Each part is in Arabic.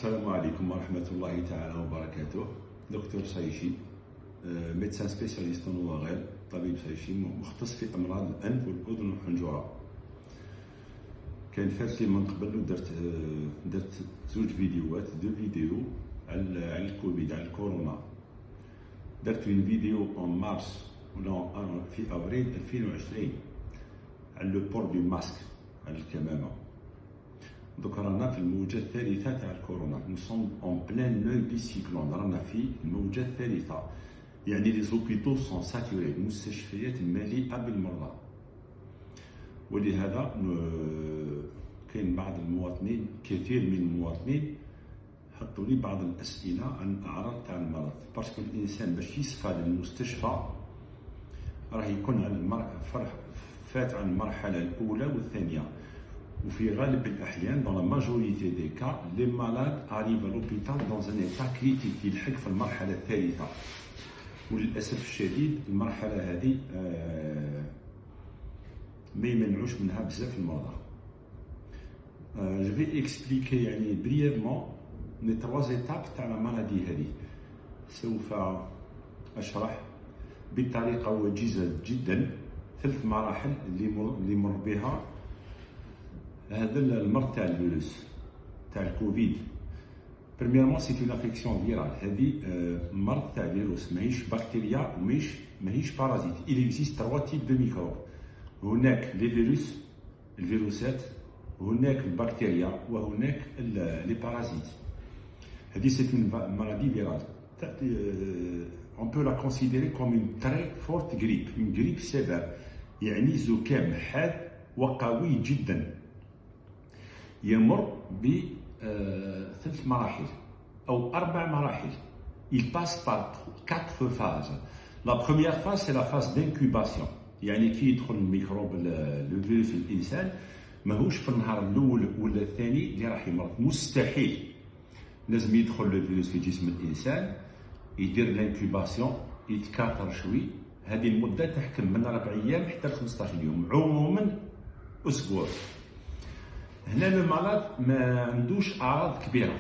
السلام عليكم ورحمة الله تعالى وبركاته. دكتور سايشي، ميدسان سبيسياليست نواغل، طبيب سايشي مختص في أمراض الأنف والأذن والحنجرة. كان فات لي من قبل درت زوج فيديوهات، دو فيديو على الكوفيد، على الكورونا. درت اون فيديو اون مارس ولا في افريل 2020 على لو بور دو ماسك، على الكمامة. دوك رانا في الموجة الثالثة تاع الكورونا، نو سون اون بلان نوي دي سيكلون، رانا في الموجة الثالثة، يعني لي زوبيتو سون ساتوري، المستشفيات مليئة بالمرضى. ولهذا كاين بعض المواطنين، كثير من المواطنين حطوا لي بعض الأسئلة عن الأعراض تاع المرض، باسكو الإنسان باش يصفى للمستشفى راه يكون فات عن المرحلة الأولى والثانية. وفي غالب الأحيان dans la majorité des cas les malades arrivent à l'hôpital dans un état critique، يلحق في المرحلة الثالثة. وللأسف الشديد المرحلة هذه ما يمنعوش منها بزاف المرضى. جو في اكسبليكي يعني بريفمون لي تروا ايتاب تاع لا مالادي هذه. سوف أشرح بطريقة وجيزة جدا 3 مراحل اللي مر بها هذا المرض تاع الفيروس تاع الكوفيد. بريميرمون سي اون افيكسيون فيرال، هذه مرض تاع فيروس، ماهيش بكتيريا وماهيش بارازيت. il existe 3 types de microbes، هناك لي فيروس، الفيروسات، وهناك البكتيريا، وهناك لي بارازيت. هذه سي اون مالادي فيرال. on peut la considérer comme une très forte grippe، une grippe sévère، يعني زكام حاد وقوي جدا. يمر ب 3 مراحل أو 4 مراحل. Il passe par 4 phases. La première phase c'est la phase d'incubation، يعني كي يدخل الميكروب الفيروس الإنسان ماهوش في النهار الأول ولا الثاني اللي راح يمرض، مستحيل. لازم يدخل الفيروس في جسم الإنسان، يدير الانكوباسيون، يتكاثر شوي. هذه المدة تحكم من 4 أيام حتى 15 يوم، عموما أسبوع. هنا المرض ما عندوش أعراض كبيرة.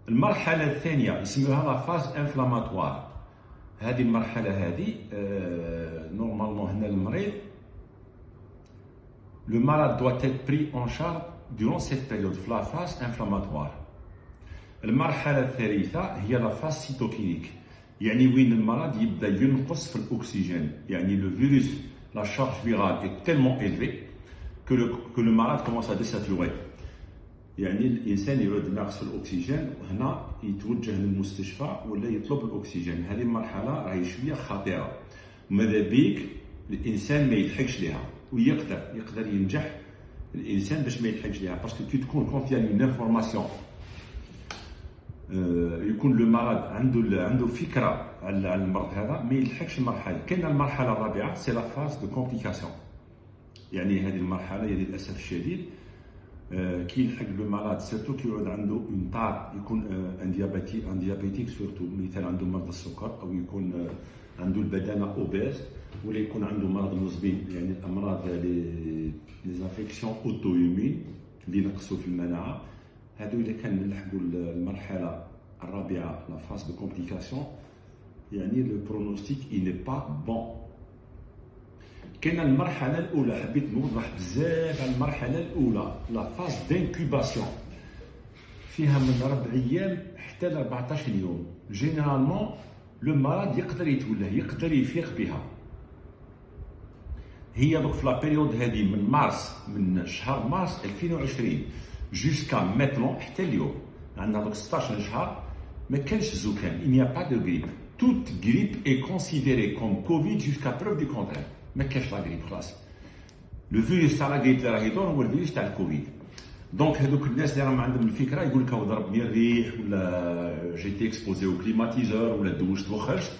المرحلة الثانية يسموها لا فاز انفلاماتوار. هذه المرحلة هذه نورمالمون هنا المريض le malade doit être pris en charge durant cette période في la phase inflammatoire. المرحلة الثالثة هي لا فاز سيتوكينيك، يعني وين المرض يبدا ينقص في الأكسجين، يعني le virus la charge virale est tellement élevée que le malade commence à désaturer. يعني الانسان يعود ناقص في الاكسجين، وهنا يتوجه للمستشفى ولا يطلب الاكسجين. هذه المرحله راهي شويه خطيره، ماذا بيك الانسان ما يلحقش لها، ويقدر ينجح الانسان باش ما يلحقش لها، باسكو كي تكون كونت يعني اون انفورماسيون يكون لو مرض عنده فكره على المرض هذا، ما يلحقش المرحله. كاين المرحله الرابعه سي لا فاز دو كومبليكاسيون، يعني هذه المرحله هي للاسف الشديد كي يلحق لو مالاد سيرتو كي يعود عنده اون طار، يكون ان ديابيتيك سورتو، مثال عنده مرض السكر، او يكون عنده البدانه اوبيز، ولا يكون عنده مرض المزمن، يعني الامراض لي زانفيكسيون اوتو ايمين اللي نقصوا في المناعه. هادو اذا كان نلحقوا المرحله الرابعه لا فاز دو كومبليكاسيون، يعني لو برونوستيك اي ني با بون. كاين المرحله الاولى، حبيت نوضح بزاف على المرحله الاولى لا فاز دانكوباسيون، فيها من 4 ايام حتى ل 14 يوم. جينيرالمون لو مرض يقدر يتوله، يقدر يفيق بها. هي دوك في لا بيريود هذه من شهر مارس 2020 جوسكا ميتنون حتى اليوم، عندنا دوك 16 شهر ما كانش زكام. il n'y a pas de grippe. toute grippe est considérée comme Covid jusqu'à preuve du contraire. ما كاش لا غريب خلاص. لو فيروس تاع لا غريب اللي راه يدور هو الفيروس تاع الكوفيد. دونك هذوك الناس اللي راهم عندهم الفكره يقول لك ضربني الريح، ولا جيتي اكسبوزي او كليماتيزور، ولا دوشت وخرجت.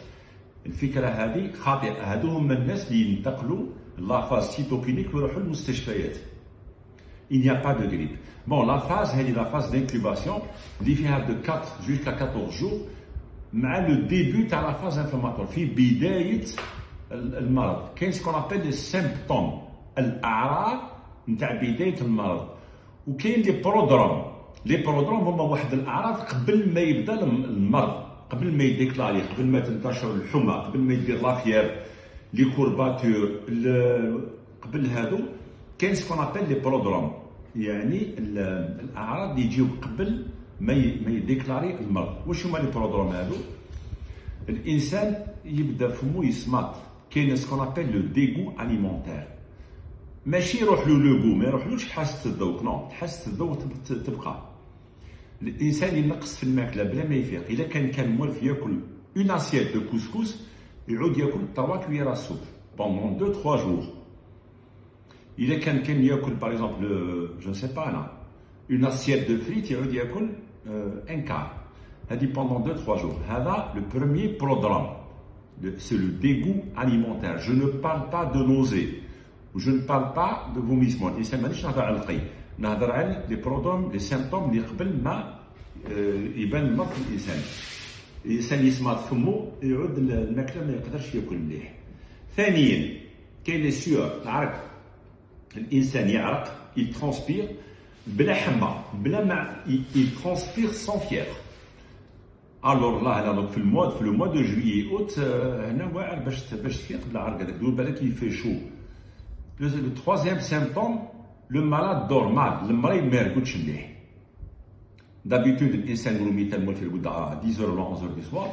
الفكره هذه خاطئه. هادو هما الناس اللي ينتقلوا لا فاز سيتوكينيك ويروحوا للمستشفيات. il n'y a pas de grippe. bon la phase هذه لا فاز d'incubation اللي فيها de 4 jusqu'à 14 jours مع لو ديبي تاع لا فاز انفلاماتور، في بدايه المرض. كاين سكون ابل لي سيمبتوم، الاعراض نتاع بدايه المرض، وكاين لي برودروم لي برودروم هما واحد الاعراض قبل ما يبدا المرض، قبل ما يديكلاري، قبل ما تنتشر الحمى، قبل ما يدير لافيير، لي كورباتور، قبل هادو كاين سكون ابل لي برودروم، يعني الاعراض اللي يجيو قبل ما يديكلاري المرض. واش هما لي برودروم هادو؟ الانسان يبدا فمو يسمط، كاين سكون ابل لو ديغو اليمونتير، ماشي يروح له لو غو، ما يروحلوش حاسه الذوق، نو، حاسه الذوق تبقى. الانسان ينقص في الماكله بلا ما يفيق. الا كان موالف ياكل اون اسيت دو كوسكوس، يعود ياكل 3 كويرات سوب بوندون 2-3 جور. الا كان ياكل باغ اكزومبل جو سي با انا اون اسيت دو فريت، يعود ياكل ان كار، هذه بوندون 2-3 جور. هذا لو بروميير برودروم، سي لو ديغو اليمونتير. جو نو بارل با دو نوزي، je ne parle pas de vomissement. الانسان مانيش نهضر على القي، نهضر على لي برودروم، لي سيمبتوم اللي قبل ما يبان المرض في الانسان. الانسان يسمط فمو، يعود الماكله ما يقدرش ياكل مليح. ثانيا كاين لي سيور، العرق، الانسان يعرق، يترونسبير بلا حمى، بلا ما يترونسبير سون فيغ. الور لا هنا في لو موا دو جويي اوت، هنا واعر باش تفيق بالعرق هذاك، دور بالك يفي شو. Le troisième symptôme, le malade dort mal, المريض ما يرقدش مليح. D'habitude الانسان يقولوا مثال موالف يرقد 10 ولا 11 du soir،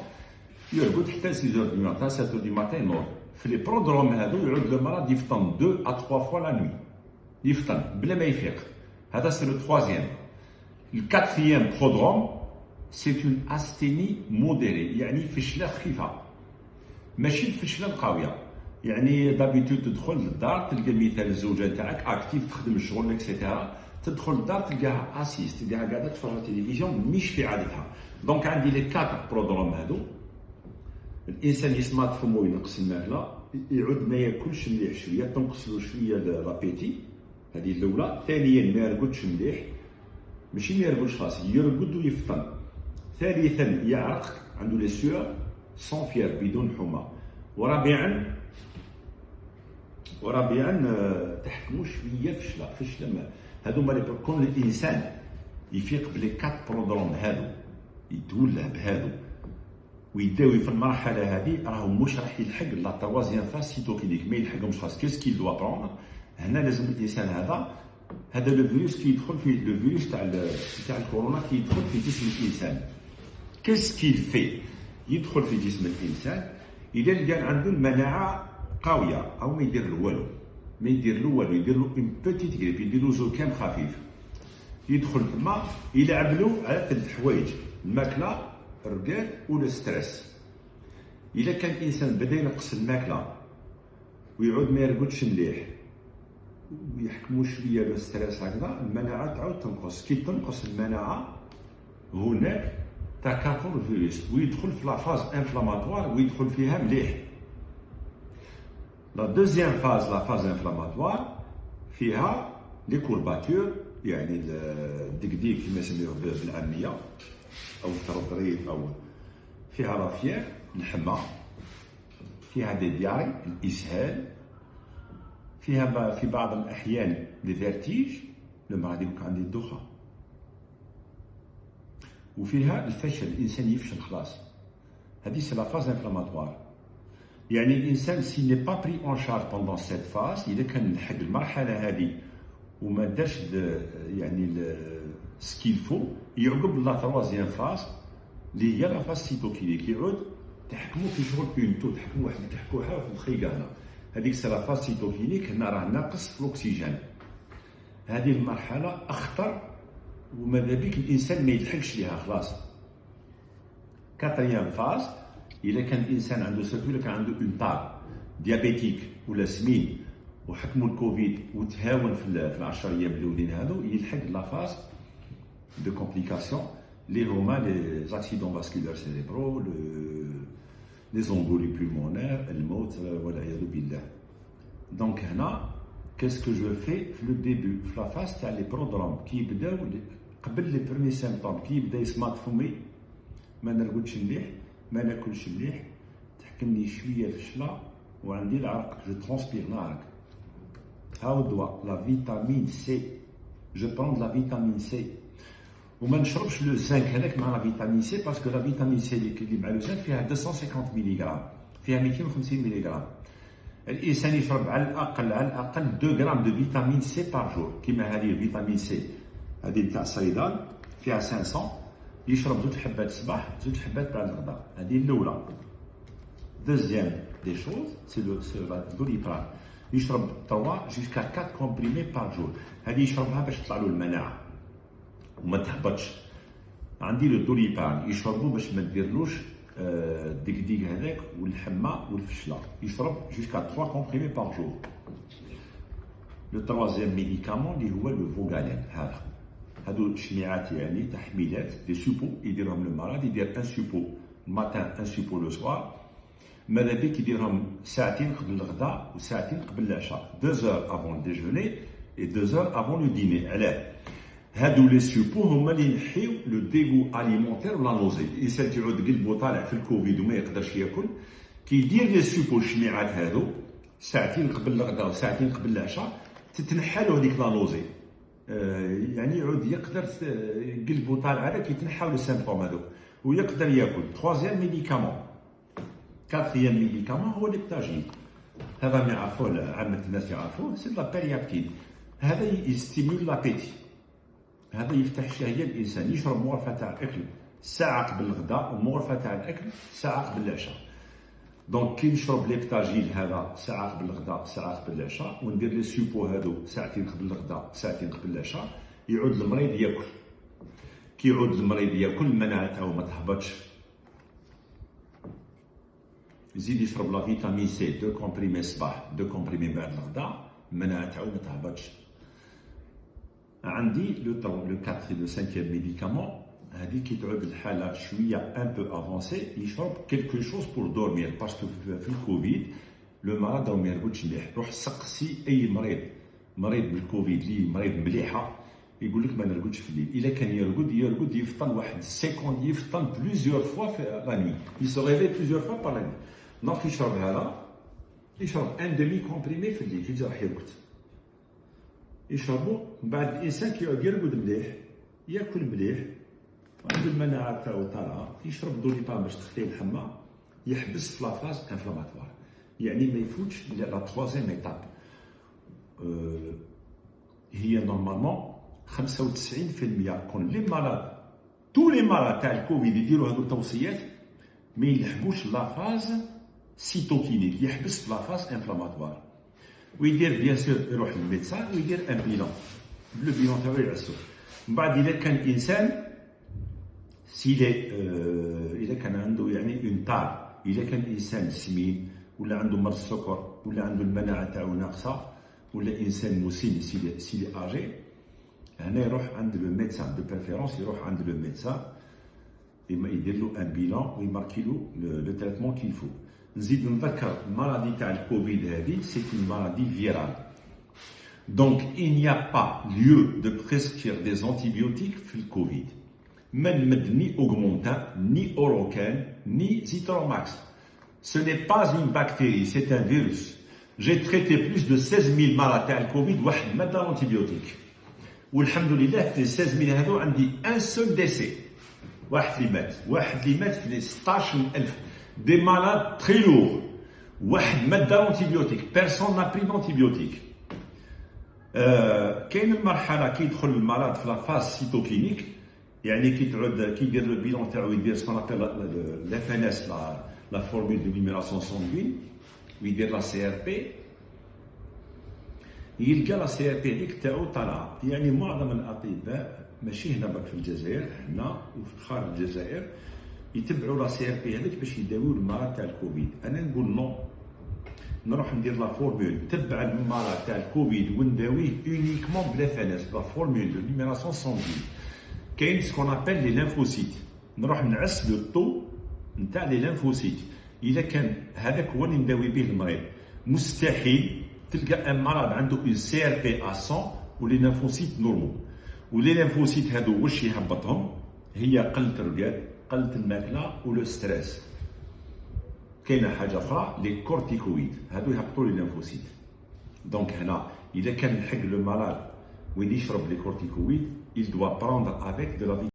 يرقد حتى 6 du matin 7 du matin نور. في لي برودروم هادو يعود لو malade يفطن 2 à 3 fois la nuit، يفطن بلا ما يفيق. هذا سي لو troisième. Le quatrième prodrome, c'est une asthénie modérée، يعني فشله خفيفه، ماشي الفشله القويه. يعني دابيتود تدخل للدار تلقى مثال الزوجه تاعك اكتيف تخدم الشغل اكسيتيرا، تدخل للدار تلقاها اسيست، تلقاها قاعده تتفرج على التلفزيون مش في عادتها. دونك عندي لي 4 برودروم هادو. الانسان يسمط فمو، ينقص الماكله، يعود ما ياكلش مليح، شويه تنقص له شويه لابيتي، هذه الاولى. ثانيا ما يرقدش مليح، ماشي ما يرقدش خلاص، يرقد ويفطن. ثالثا يعرق، عنده لي سيور سون فير بدون حمى. ورابعا تحكموا شويه فشله ما. هادو هما كون الانسان يفيق بلي 4 برودروم هادو، يتولى بهادو ويداوي في المرحله هذه، راهو مش راح يلحق لا تروازيام فاز سيتوكينيك، ما يلحقهمش خاص. كيسكي دوا برونغ هنا؟ لازم الانسان هذا لو فيروس كي يدخل في لو فيروس تاع الكورونا، كي يدخل في جسم الانسان، كيسكي في يدخل في جسم الانسان. إذا كان عنده المناعة قوية أو ما يدير له والو، يدير له اون بوتيت غريب، يدير له زكام خفيف، يدخل تما يلعب له على 3 حوايج: الماكلة، الرقاد، ولا ستريس. إذا كان الإنسان بدا ينقص الماكلة ويعود ما يرقدش مليح ويحكموا شوية بالستريس هكذا، المناعة تعاود تنقص. كي تنقص المناعة هناك تكاثر الفيروس ويدخل في لا فاز انفلاماتوار ويدخل فيها مليح. لا دوزيام فاز، لا فاز انفلاماتوار، فيها لي كورباتور، يعني الدقديق كما يسميوه بالعاميه، او الترطريط، او فيها لافيير، الحمى، فيها دي دياري، الاسهال، فيها في بعض الاحيان لي فيرتيج، لما غادي يكون عندي الدوخه، وفيها الفشل، الانسان يفشل خلاص. هذه سي لا فاز انفلاماتوار. يعني الانسان سي ني با بري اون شارج بوندون سيت فاز، اذا كان لحق المرحله هذه وما دارش يعني سكيل فو، يعقب لا تروازيام فاز اللي هي لا فاز سيتوكينيك، يعود تحكموا في شغل اونتو، تحكموا واحد تحكوها واحد الخيقه هنا، هذيك سي لا فاز سيتوكينيك، هنا راه ناقص في الاكسجين. هذه المرحله اخطر وماذا بك الانسان ما يلحقش ليها خلاص. كاتريام فاز، اذا كان الانسان عنده سيرتو، اذا كان عنده اون طار ديابيتيك ولا سمين وحكموا الكوفيد وتهاون في ال10 ايام الاولين هذو، يلحق لا فاز دو كومبليكاسيون اللي هما لي زاكسيدون فاسكولار سيريبرو، لي زومبولي بولمونير، الموت والعياذ بالله. دونك هنا كاسكو جو في لو ديبي، في لا فاز تاع لي برودروم كي يبداو قبل لي برومي سيمبتوم، كي يبدا يسمط فمي، ما نرقدش مليح، ما ناكلش مليح، تحكمني شويه الفشله، وعندي العرق، جو ترونسبير نعرق. هاو الدواء لا فيتامين سي، جو برون لا فيتامين سي. وما نشربش لو زنك هذاك مع لا فيتامين سي باسكو لا فيتامين سي اللي مع لو زنك فيها 250 ملغ، فيها 250 ملغ. الانسان يشرب على الاقل 2 غرام دو فيتامين سي بار جور. كيما هذه الفيتامين سي هذه نتاع الصيدال فيها 500، يشرب 2 حبات الصباح 2 حبات بعد الغداء. هذه الاولى. دوزيام دي شوز سي لو دوليبران، يشرب 3 جوسكا 4 كومبريمي بار جور. هذه يشربها باش تطلع له المناعه وما تهبطش. عندي لو دوليبران يشربو باش ما ديرلوش الدقديق هذاك والحمى والفشله. يشرب جوسكا 3 كومبريمي بار جور. لو تروازيام ميديكامون اللي هو لو فوغالين. هادو شميعات يعني تحميلات دي سوبو يديرهم المرض. يدير ان سوبو الماتان ان سوبو لو سوار. ماذا بيك يديرهم ساعتين قبل الغداء وساعتين قبل العشاء. 2 heures avant le déjeuner et 2 heures avant le dîner. علاه؟ هادو لي سوبو هما اللي ينحيو لو ديغو اليمونتير ولا نوزي. الانسان تيعود قلبو طالع في الكوفيد وما يقدرش ياكل، كيدير لي سوبو الشميعات هادو ساعتين قبل الغداء وساعتين قبل العشاء، تتنحى له هذيك لا نوزي. يعني يعود يقدر قلبو طالع هذاك يتنحاو لو سيمبتوم هذوك ويقدر ياكل. 3 ميديكامون. 4 ميديكامون هو ليبتاجين. هذا ما يعرفوه عامة الناس يعرفوه، سي لا بيريابتين. هذا يستيمول لابيتي. هذا يفتح الشهية الانسان. يشرب مغرفة تاع الاكل ساعة قبل الغداء ومغرفة تاع الاكل ساعة قبل العشاء. دونك كي نشرب ليبتاجيل هذا ساعة قبل الغداء ساعة قبل العشاء، وندير لي سوبو هذو ساعتين قبل الغداء ساعتين قبل العشاء، يعود المريض ياكل. كي يعود المريض ياكل المناعة تاعو ما تهبطش. يزيد يشرب لا فيتامين سي 2 كومبريمي الصباح 2 كومبريمي بعد الغداء، المناعة تاعو ما تهبطش. عندي لو 4 لو 5 ميديكامون. هذه كي تعود الحاله شويه ان بو افونسي يشرب كيلكو شوز بور دورمير. باسكو في الكوفيد لو مرض ما يرقدش مليح. روح سقسي اي مريض بالكوفيد اللي مريض مليحه يقول لك ما نرقدش في الليل. الا كان يرقد يفطن واحد سيكوند، يفطن بليزيور فوا في لا نوي، يسو ريفي بليزيور فوا بار لا نوي. دونك يشرب هذا، يشرب ان ديمي كومبريمي في الليل كي راح يرقد. يشربوا من بعد الانسان كي يقعد يرقد مليح ياكل مليح وعنده المناعه تاعو طالعه، يشرب دوليبان باش تخليه الحمى، يحبس في لافاز انفلاماتوار. يعني ما يفوتش لا 3 ايتاب. هي نورمالمون 95% كون لي مالاد تو لي مالاد تاع الكوفيد يديروا هذو التوصيات ما يلحقوش لافاز سيتوكينيك، يحبس في لافاز انفلاماتوار. ويدير بيان سور يروح للميدسان ويدير ان بيلون. لو بيلون تاعو يعسو. من بعد اذا كان الانسان سيلي اذا كان عنده يعني اون تار، اذا كان الانسان سمين ولا عنده مرض السكر ولا عنده المناعه تاعو ناقصه ولا انسان مسن سيلي اجي، هنا يروح عند لو ميدسان دو بريفيرونس. يروح عند لو ميدسان يدير له ان بيلون ويماركي له لو تريتمون كيل فو. نزيد نذكر المرضي تاع الكوفيد هذه سي une maladie virale. Donc il n'y a pas lieu de prescrire des antibiotiques في الكوفيد. ما نمد ني augmentin, ni orocan, ni zithromax. Ce n'est pas une bactérie, c'est un virus. J'ai traité plus de 16 000 malades تاع الكوفيد واحد ماده الانتيبيوتيك. والحمد لله في 16 000 هذو عندي ان سول ديسي. واحد اللي مات في 16000. Des malades très lourds. واحد ماده انتيبيوتيك. Personne n'a pris d'antibiotique. كاين المرحله كي يدخل المرض في لا فاز سيتوكينيك، يعني كي تعود كي يدير لو بيلون تاعو يدير سكون ابل لا فاناس لا فورمول دو نيميراسيون سونغين ويدير لا سي ار بي، يلقى لا سي ار بي هذيك تاعو طالعه. يعني معظم الاطباء ماشي هنا برك في الجزائر، هنا وفي خارج الجزائر يتبعوا لا سي ار بي هذيك باش يداويو المرض تاع الكوفيد. انا نقول نو، نروح ندير لا فورمول نتبع المرض تاع الكوفيد ونداويه اونيكمون بلا فاناس لا فورمول دو نيميراسيون سونغين. كاين سكون ابل لي لينفوسيت، نروح نعس لو طو نتاع لي لينفوسيت. اذا كان هذاك هو اللي نداوي به المريض، مستحيل تلقى ان مرض عنده اون سي ار بي ا 100 ولي لينفوسيت نورمال. ولي لينفوسيت هادو واش يهبطهم؟ هي قله الرقاد، قله الماكله ولو ستريس. كاينه حاجه اخرى لي كورتيكويد، هادو يهبطوا لي لينفوسيت. دونك هنا اذا كان نحق لو مرض وين يشرب لي كورتيكويد il doit prendre avec de la vitamine